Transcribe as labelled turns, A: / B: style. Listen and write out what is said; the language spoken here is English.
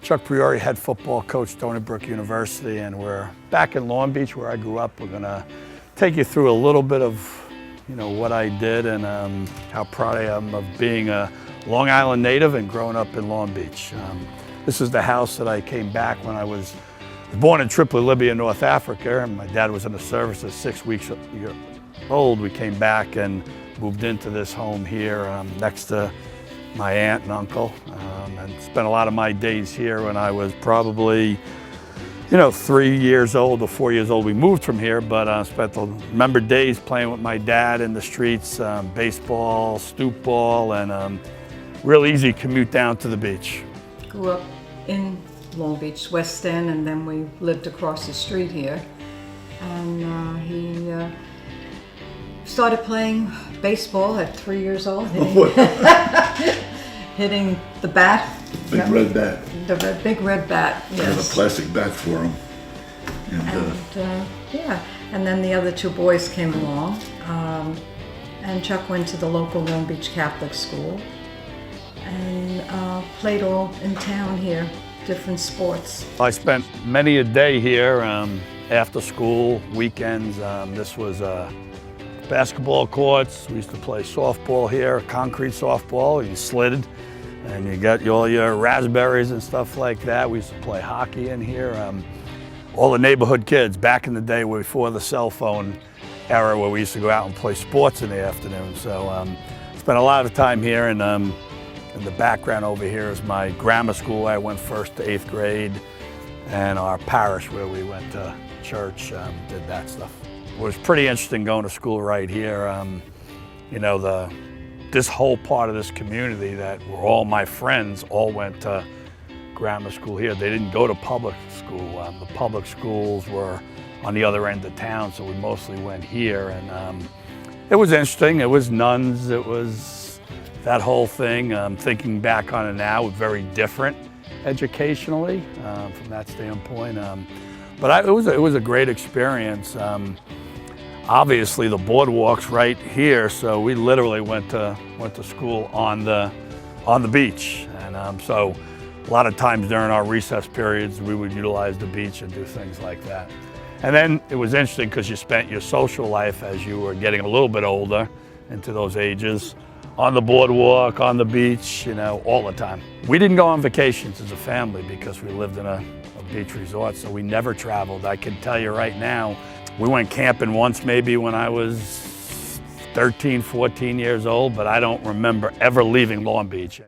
A: Chuck Priore, head football coach, Stony Brook University, and we're back in Long Beach where I grew up. We're gonna take you through a little bit of what I did and how proud I am of being a Long Island native and growing up in Long Beach. This is the house that I came back when I was born in Tripoli, Libya, North Africa, and my dad was in the service at 6 weeks old. We came back and moved into this home here next to my aunt and uncle, and spent a lot of my days here when I was probably 3 years old or 4 years old. We moved from here, but spent the remembered days playing with my dad in the streets, baseball, stoop ball, and real easy commute down to the beach.
B: Grew up in Long Beach, West End, and then we lived across the street here. And he started playing baseball at 3 years old, hitting the bat.
C: Big red bat.
B: The big red bat, yes.
C: I have a plastic bat for him.
B: And then the other two boys came along. And Chuck went to the local Long Beach Catholic school and played all in town here, different sports.
A: I spent many a day here after school, weekends. This was basketball courts. We used to play softball here, concrete softball. You slid and you got all your raspberries and stuff like that. We used to play hockey in here. All the neighborhood kids back in the day before the cell phone era, where we used to go out and play sports in the afternoon. So spent a lot of time here, and in the background over here is my grammar school. I went first to 8th grade, and our parish where we went to church, did that stuff. It was pretty interesting going to school right here. This whole part of this community that were all my friends all went to grammar school here. They didn't go to public school. The public schools were on the other end of town, so we mostly went here. And it was interesting. It was nuns. It was that whole thing. Thinking back on it now, very different educationally from that standpoint. But it was a great experience. Obviously, the boardwalk's right here, so we literally went to school on the beach, and so a lot of times during our recess periods, we would utilize the beach and do things like that. And then it was interesting because you spent your social life as you were getting a little bit older, into those ages, on the boardwalk, on the beach, all the time. We didn't go on vacations as a family because we lived in a beach resort, so we never traveled. I can tell you right now, we went camping once maybe when I was 13, 14 years old, but I don't remember ever leaving Long Beach.